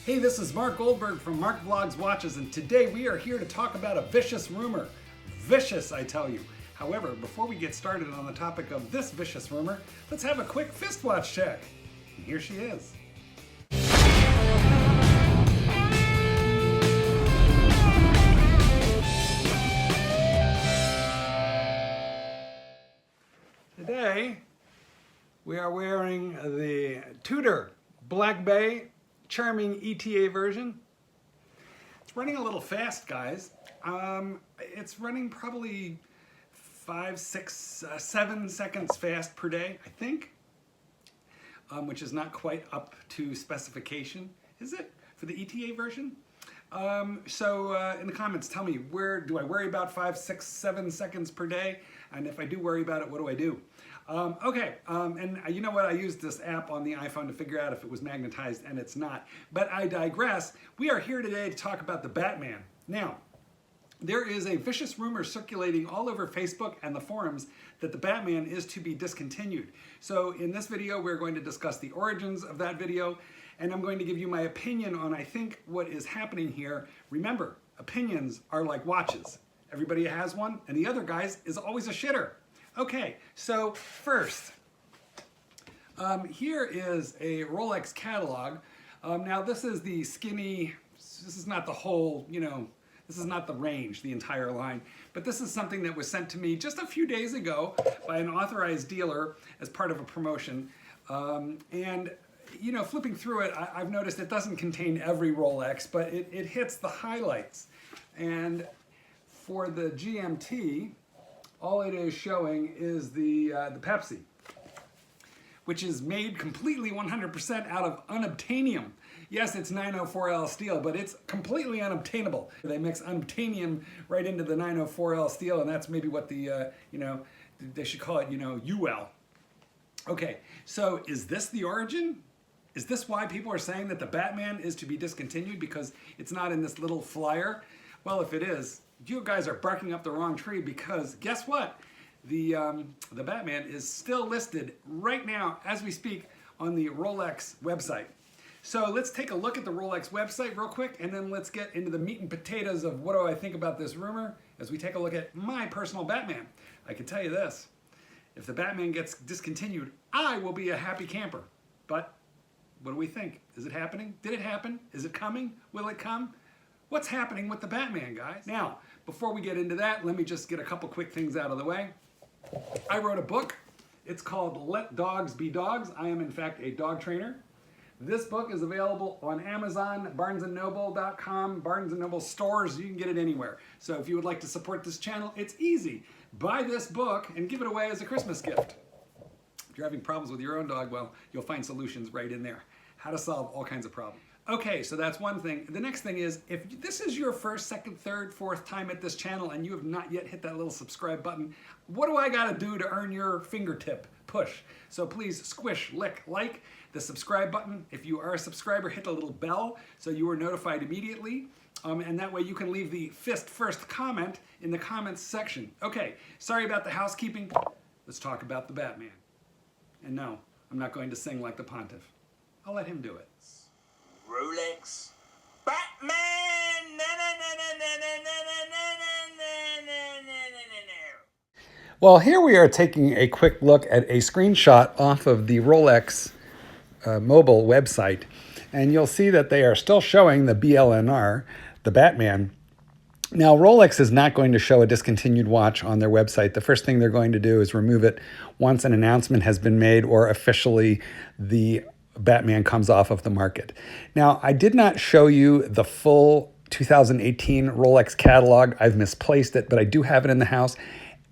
Hey, this is Marc Goldberg from Marc Vlogs Watches, and today we are here to talk about a vicious rumor. Vicious, I tell you. However, before we get started on the topic of this vicious rumor, let's have a quick fist watch check. And here she is. Today, we are wearing the Tudor Black Bay Charming ETA version. It's running a little fast, guys. It's running probably 5, 6, 7 seconds fast per day, I think, which is not quite up to specification, is it, for the ETA version? So in the comments, tell me, where do I worry about 5, 6, 7 seconds per day? And if I do worry about it, what do I do? And you know what? I used this app on the iPhone to figure out if it was magnetized, and it's not. But I digress. We are here today to talk about the Batman. Now, there is a vicious rumor circulating all over Facebook and the forums that the Batman is to be discontinued. So in this video, we're going to discuss the origins of that video, and I'm going to give you my opinion on, I think, what is happening here. Remember, opinions are like watches. Everybody has one, and the other guy's is always a shitter. Okay, so first, here is a Rolex catalog. Now this is the skinny, this is not the whole, this is not the range, the entire line, but this is something that was sent to me just a few days ago by an authorized dealer as part of a promotion. Flipping through it, I've noticed it doesn't contain every Rolex, but it hits the highlights. And for the GMT, all it is showing is the Pepsi, which is made completely 100% out of unobtainium. Yes, it's 904L steel, but it's completely unobtainable. They mix unobtainium right into the 904L steel, and that's maybe what the, they should call it, UL. Okay, so is this the origin? Is this why people are saying that the Batman is to be discontinued because it's not in this little flyer? Well, if it is, you guys are barking up the wrong tree, because guess what? The Batman is still listed right now as we speak on the Rolex website. So let's take a look at the Rolex website real quick, and then let's get into the meat and potatoes of what do I think about this rumor as we take a look at my personal Batman. I can tell you this, if the Batman gets discontinued, I will be a happy camper. But what do we think? Is it happening? Did it happen? Is it coming? Will it come? What's happening with the Batman, guys? Now, before we get into that, let me just get a couple quick things out of the way. I wrote a book. It's called Let Dogs Be Dogs. I am, in fact, a dog trainer. This book is available on Amazon, barnesandnoble.com, Barnes & Noble stores. You can get it anywhere. So if you would like to support this channel, it's easy. Buy this book and give it away as a Christmas gift. If you're having problems with your own dog, well, you'll find solutions right in there. How to solve all kinds of problems. Okay, so that's one thing. The next thing is, if this is your first, second, third, fourth time at this channel and you have not yet hit that little subscribe button, what do I gotta do to earn your fingertip push? So please squish, lick, like the subscribe button. If you are a subscriber, hit the little bell so you are notified immediately. And that way you can leave the fist first comment in the comments section. Okay, sorry about the housekeeping. Let's talk about the Batman. And no, I'm not going to sing like the Pontiff. I'll let him do it. Rolex Batman. Well, here we are taking a quick look at a screenshot off of the Rolex mobile website, and you'll see that they are still showing the BLNR, the Batman. Now, Rolex is not going to show a discontinued watch on their website. The first thing they're going to do is remove it once an announcement has been made or officially the Batman comes off of the market. Now, I did not show you the full 2018 Rolex catalog. I've misplaced it, but I do have it in the house.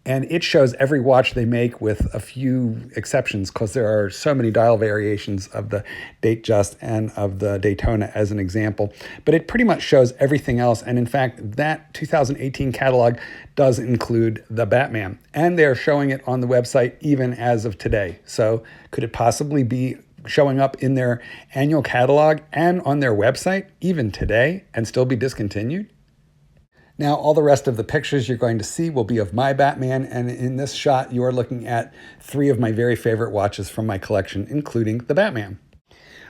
And it shows every watch they make with a few exceptions, because there are so many dial variations of the Datejust and of the Daytona as an example. But it pretty much shows everything else. And in fact, that 2018 catalog does include the Batman. And they're showing it on the website even as of today. So could it possibly be showing up in their annual catalog and on their website even today and still be discontinued? Now, all the rest of the pictures you're going to see will be of my Batman, and in this shot, you are looking at 3 of my very favorite watches from my collection, including the Batman.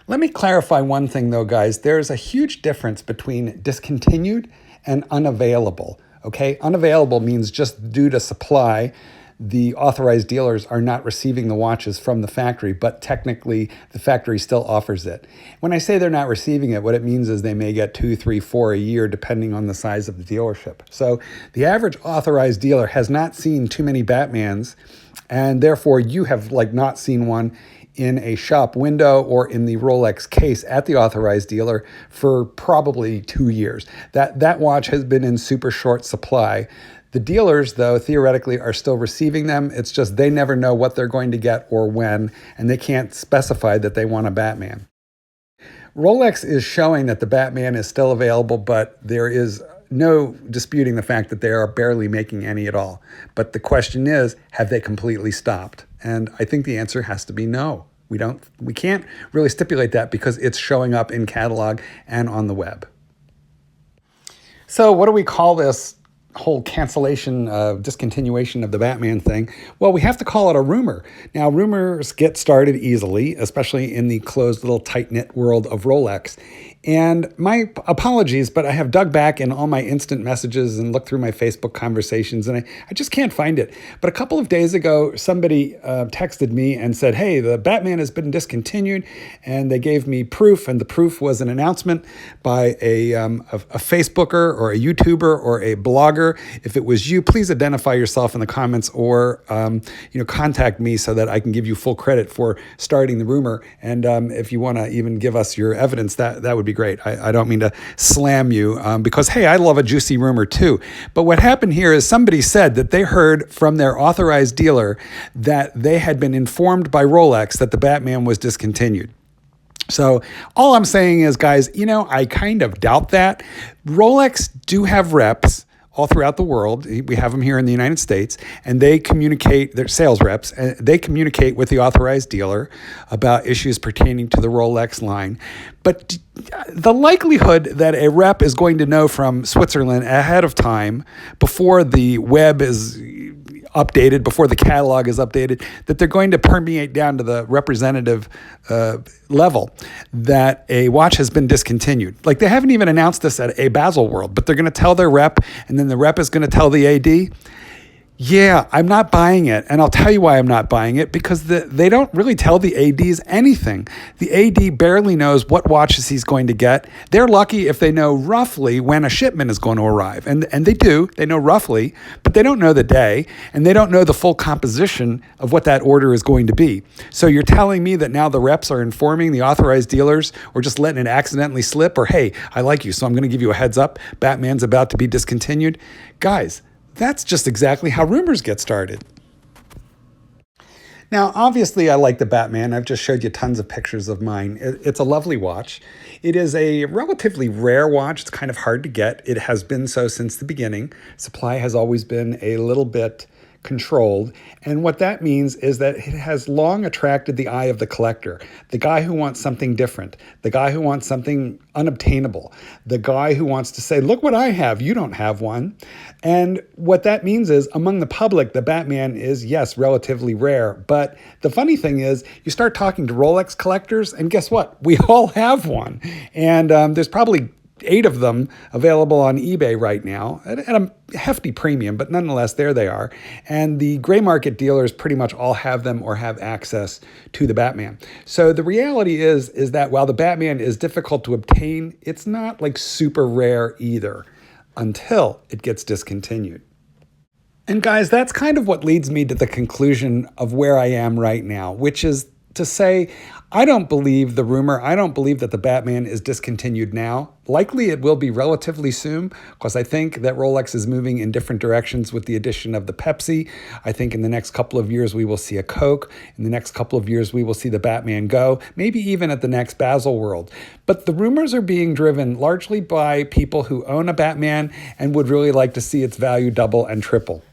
Let me clarify one thing though, guys. There's a huge difference between discontinued and unavailable. Okay, unavailable means just due to supply, the authorized dealers are not receiving the watches from the factory, but technically the factory still offers it. When I say they're not receiving it, what it means is they may get 2, 3, 4 a year, depending on the size of the dealership. So the average authorized dealer has not seen too many Batmans, and therefore you have not seen one in a shop window or in the Rolex case at the authorized dealer for probably 2 years. That watch has been in super short supply. The dealers, though, theoretically are still receiving them. It's just they never know what they're going to get or when, and they can't specify that they want a Batman. Rolex is showing that the Batman is still available, but there is no disputing the fact that they are barely making any at all. But the question is, have they completely stopped? And I think the answer has to be no. We can't really stipulate that because it's showing up in catalog and on the web. So what do we call this whole cancellation, discontinuation of the Batman thing? Well, we have to call it a rumor. Now, rumors get started easily, especially in the closed little tight-knit world of Rolex. And my apologies, but I have dug back in all my instant messages and looked through my Facebook conversations, and I just can't find it. But a couple of days ago, somebody texted me and said, hey, the Batman has been discontinued, and they gave me proof, and the proof was an announcement by a Facebooker or a YouTuber or a blogger. If it was you, please identify yourself in the comments or contact me so that I can give you full credit for starting the rumor. And if you want to even give us your evidence, that would be great. I don't mean to slam you because, hey, I love a juicy rumor too. But what happened here is somebody said that they heard from their authorized dealer that they had been informed by Rolex that the Batman was discontinued. So all I'm saying is, guys, I kind of doubt that. Rolex do have reps all throughout the world. We have them here in the United States, and they communicate, their sales reps, and they communicate with the authorized dealer about issues pertaining to the Rolex line. But the likelihood that a rep is going to know from Switzerland ahead of time, before the web is updated, before the catalog is updated, that they're going to permeate down to the representative level that a watch has been discontinued. Like, they haven't even announced this at a Basel World, but they're going to tell their rep, and then the rep is going to tell the AD. Yeah, I'm not buying it. And I'll tell you why I'm not buying it, because they don't really tell the ADs anything. The AD barely knows what watches he's going to get. They're lucky if they know roughly when a shipment is going to arrive. And they do. They know roughly, but they don't know the day, and they don't know the full composition of what that order is going to be. So you're telling me that now the reps are informing the authorized dealers, or just letting it accidentally slip, or, hey, I like you, so I'm going to give you a heads up. Batman's about to be discontinued. Guys, that's just exactly how rumors get started. Now, obviously, I like the Batman. I've just showed you tons of pictures of mine. It's a lovely watch. It is a relatively rare watch. It's kind of hard to get. It has been so since the beginning. Supply has always been a little bit controlled. And what that means is that it has long attracted the eye of the collector, the guy who wants something different, the guy who wants something unobtainable, the guy who wants to say, look what I have, you don't have one. And what that means is, among the public, the Batman is, yes, relatively rare. But the funny thing is, you start talking to Rolex collectors, and guess what? We all have one. And there's probably 8 of them available on eBay right now at a hefty premium, but nonetheless, there they are. And the gray market dealers pretty much all have them or have access to the Batman. So the reality is that while the Batman is difficult to obtain, it's not like super rare either until it gets discontinued. And guys, that's kind of what leads me to the conclusion of where I am right now, which is to say, I don't believe the rumor. I don't believe that the Batman is discontinued now. Likely it will be relatively soon, because I think that Rolex is moving in different directions with the addition of the Pepsi. I think in the next couple of years we will see a Coke. In the next couple of years we will see the Batman Go, maybe even at the next Basel World. But the rumors are being driven largely by people who own a Batman and would really like to see its value double and triple.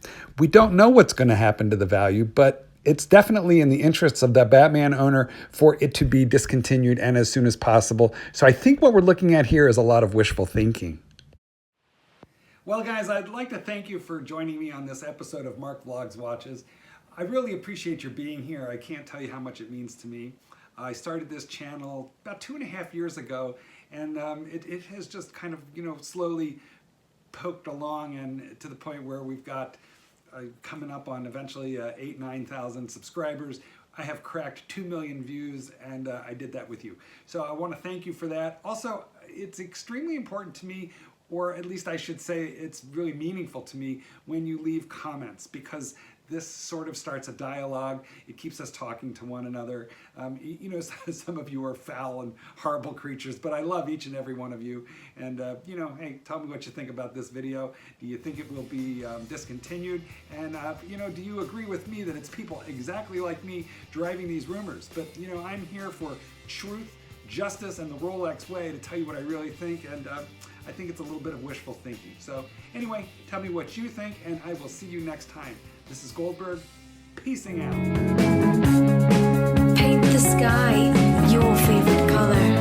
We don't know what's going to happen to the value, but it's definitely in the interests of that Batman owner for it to be discontinued, and as soon as possible. So I think what we're looking at here is a lot of wishful thinking. Well, guys, I'd like to thank you for joining me on this episode of Marc Vlogs Watches. I really appreciate your being here. I can't tell you how much it means to me. I started this channel about 2.5 years ago, and it has just kind of, slowly poked along, and to the point where we've got coming up on eventually 8,000-9,000 subscribers. I have cracked 2 million views, and I did that with you. So I want to thank you for that. Also, it's extremely important to me, or at least I should say it's really meaningful to me when you leave comments, because this sort of starts a dialogue. It keeps us talking to one another. Some of you are foul and horrible creatures, but I love each and every one of you. And, hey, tell me what you think about this video. Do you think it will be discontinued? And, do you agree with me that it's people exactly like me driving these rumors? But, I'm here for truth, justice, and the Rolex way to tell you what I really think. And I think it's a little bit of wishful thinking. So anyway, tell me what you think, and I will see you next time. This is Goldberg, peacing out. Paint the sky your favorite color.